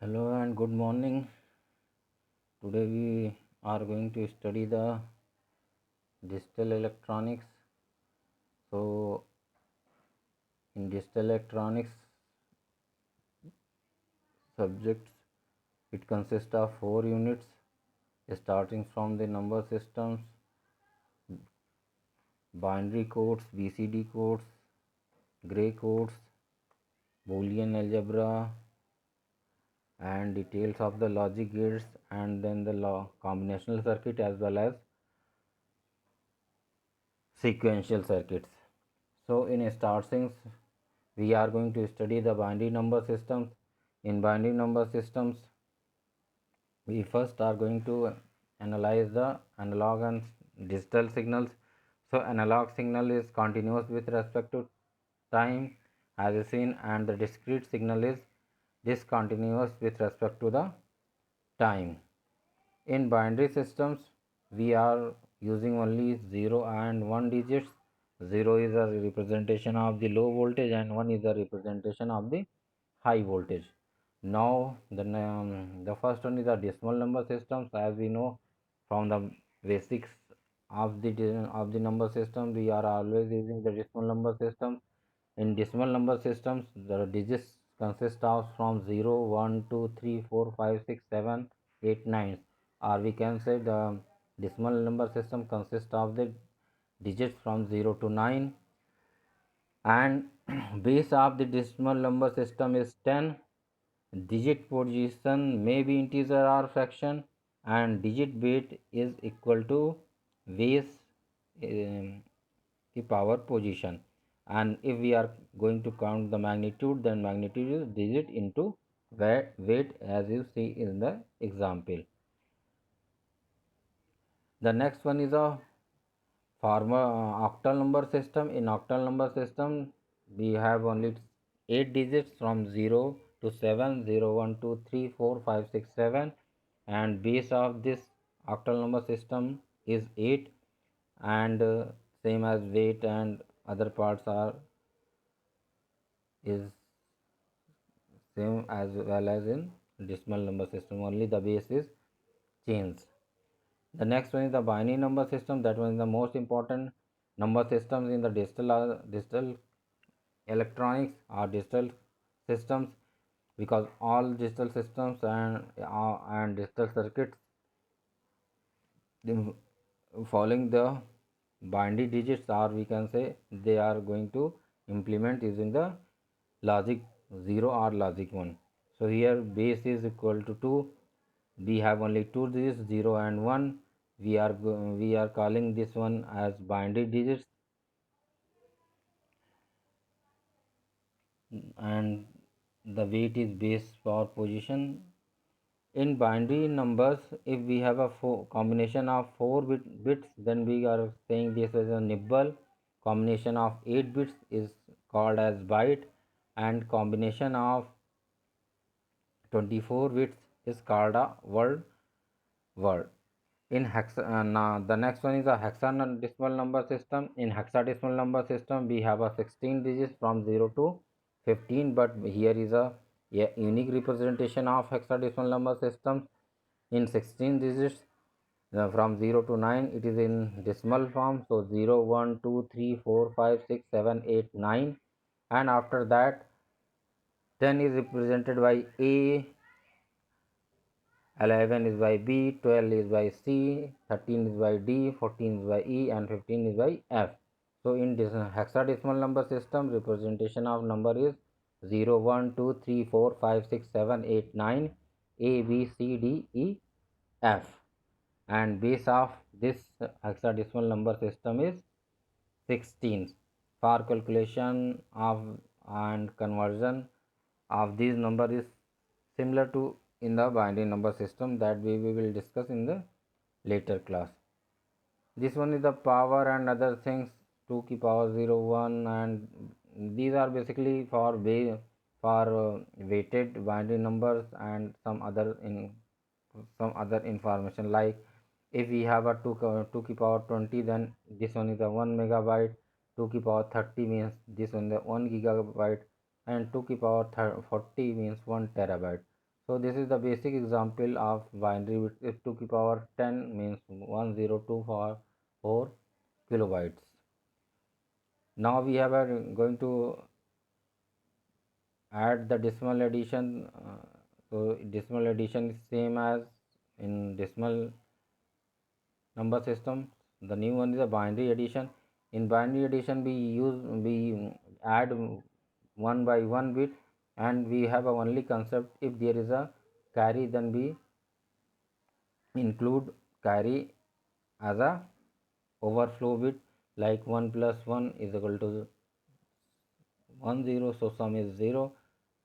Hello and good morning. Today we are going to study the digital electronics. So, in digital electronics subjects, it consists of four units starting from the number systems, binary codes, BCD codes, gray codes, Boolean algebra, and details of the logic gates, and then the combinational circuit as well as sequential circuits. So in starting we are going to study the binary number systems. In binary number systems, we first are going to analyze the analog and digital signals. So analog signal is continuous with respect to time as is seen, and the discrete signal is discontinuous with respect to the time. In binary systems, we are using only 0 and 1 digits. 0 is a representation of the low voltage and 1 is a representation of the high voltage. Now the first one is the decimal number systems. As we know from the basics of the number system, we are always using the decimal number system. In decimal number systems, the digits consist of from 0, 1, 2, 3, 4, 5, 6, 7, 8, 9, or we can say the decimal number system consists of the digits from 0 to 9, and base of the decimal number system is 10. Digit position may be integer or fraction, and digit bit is equal to base the power position. And if we are going to count the magnitude, then magnitude is digit into weight, as you see in the example. The next one is a octal number system. In octal number system, we have only 8 digits from 0 to 7, 0, 1, 2, 3, 4, 5, 6, 7, and base of this octal number system is 8, and same as weight and other parts are is same as well as in decimal number system, only the base is changed. The next one is the binary number system. That one is the most important number systems in the digital electronics or digital systems, because all digital systems and digital circuits following the binary digits, or we can say they are going to implement using the logic 0 or logic 1. So here base is equal to 2. We have only two digits, 0 and 1. We are calling this one as binary digits, and the weight is base power position. In binary numbers, if we have a combination of 4 bits, then we are saying this is a nibble. Combination of 8 bits is called as byte, and combination of 24 bits is called a word. In the next one is a hexadecimal number system. In hexadecimal number system, we have a 16 digits from 0 to 15, but here is a unique representation of hexadecimal number system. In 16 digits, from 0 to 9, it is in decimal form. So 0, 1, 2, 3, 4, 5, 6, 7, 8, 9, and after that 10 is represented by A, 11 is by B, 12 is by C, 13 is by D, 14 is by E, and 15 is by F. So in this hexadecimal number system, representation of number is 0, 1, 2, 3, 4, 5, 6, 7, 8, 9, A, B, C, D, E, F. And base of this hexadecimal number system is 16. For calculation of and conversion of these number is similar to in the binary number system that we will discuss in the later class. This one is the power and other things, 2 ki power 0, 1, and these are basically for weighted binary numbers, and some other information, like if we have a 2 ki power 20, then this one is a 1 megabyte. 2 ki power 30 means this one is 1 gigabyte, and 2 ki power 40 means 1 terabyte. So this is the basic example of binary bit. If 2 to the power 10 means 1024 for 4 kilobytes. Now we are going to add the decimal addition. So decimal addition is same as in decimal number system. The new one is a binary addition. In binary addition we add one by one bit, and we have a only concept, if there is a carry then we include carry as a overflow bit, like 1 plus 1 is equal to 1 0, so sum is 0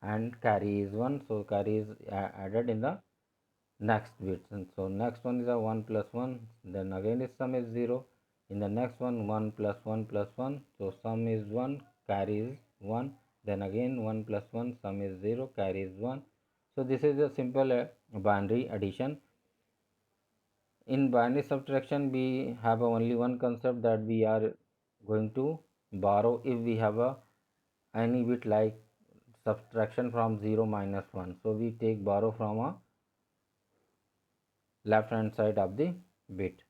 and carry is 1, so carry is added in the next bit. And so next one is a 1 plus 1, then again is sum is 0. In the next one 1 plus 1 plus 1, so sum is 1, carry is 1, then again 1 plus 1, sum is 0, carry is 1. So this is a simple binary addition. In binary subtraction we have only one concept, that we are going to borrow if we have a any bit, like subtraction from 0 minus 1, so we take borrow from a left hand side of the bit.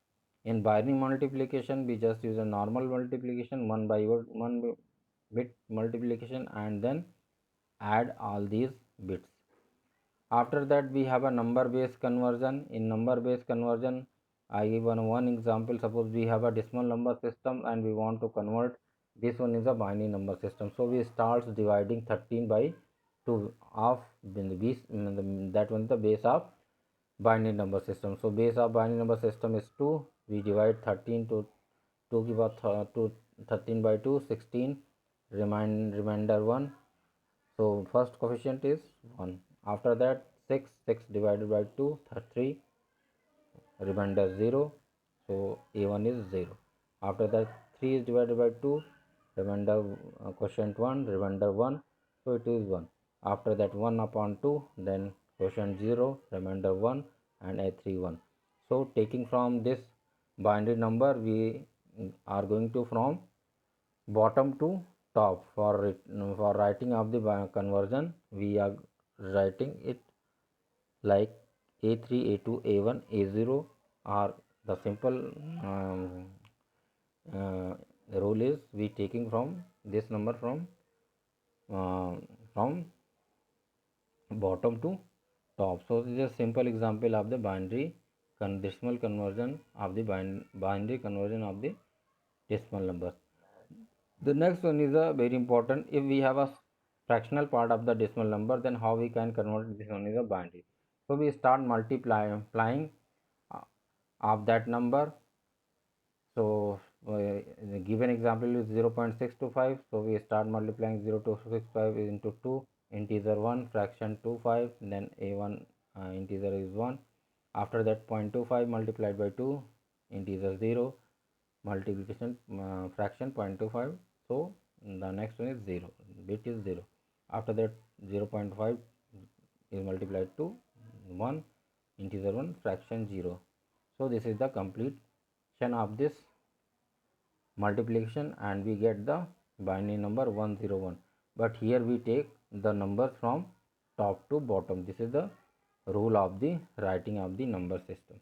In binary multiplication we just use a normal multiplication, 1 by 1 bit multiplication, and then add all these bits. After that we have a number based conversion. In number based conversion I give one example. Suppose we have a decimal number system and we want to convert this one is a binary number system, so we start dividing 13 by 2 of that one is the base of binary number system. So base of binary number system is 2, we divide 13 to 2 give us to 13 by 2 16, remainder 1, so first coefficient is 1. After that 6 divided by 2 3, remainder 0, so a1 is 0. After that 3 is divided by 2, remainder quotient 1, remainder 1, so it is 1. After that 1 upon 2, then quotient 0, remainder 1, and a3 1. So taking from this binary number we are going to from bottom to top. For writing of the conversion we are writing it like a3 a2 a1 a0, or the simple uh, rule is we taking from this number uh, from bottom to top. So this is a simple example of the binary decimal conversion of the binary conversion of the decimal numbers. The next one is a very important. If we have a fractional part of the decimal number, then how we can convert this one is a binary. So we start multiplying uh, of that number. So the given example is 0.625. So we start multiplying 0.265 into 2, integer 1, fraction 25, then a1 integer is 1. After that 0.25 multiplied by 2, integer 0, multiplication fraction 0.25, so the next one is 0, bit is 0. After that 0.5 is multiplied to 1, integer 1, fraction 0. So this is the completion of this multiplication, and we get the binary number 101. But here we take the numbers from top to bottom. This is the rule of the writing of the number system.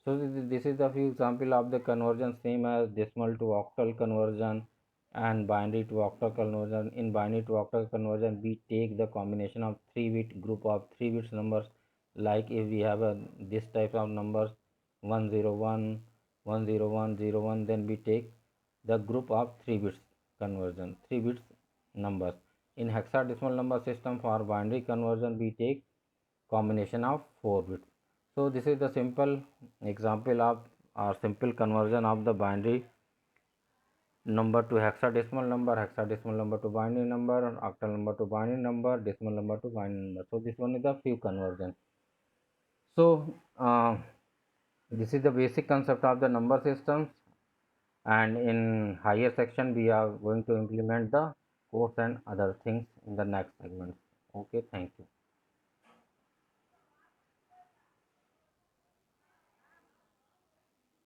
So this is the few example of the conversion, same as decimal to octal conversion and binary to octal conversion. In binary to octal conversion we take the combination of 3-bit group of 3 bits numbers, like if we have a this type of numbers 101 10101, then we take the group of 3 bits conversion, 3 bits numbers. In hexadecimal number system for binary conversion we take combination of 4 bits. So this is the simple example of or simple conversion of the binary number to hexadecimal number to binary number, octal number to binary number, decimal number to binary number. So this one is the few conversion. So this is the basic concept of the number systems, and in higher section we are going to implement the codes and other things in the next segment. Okay, thank you.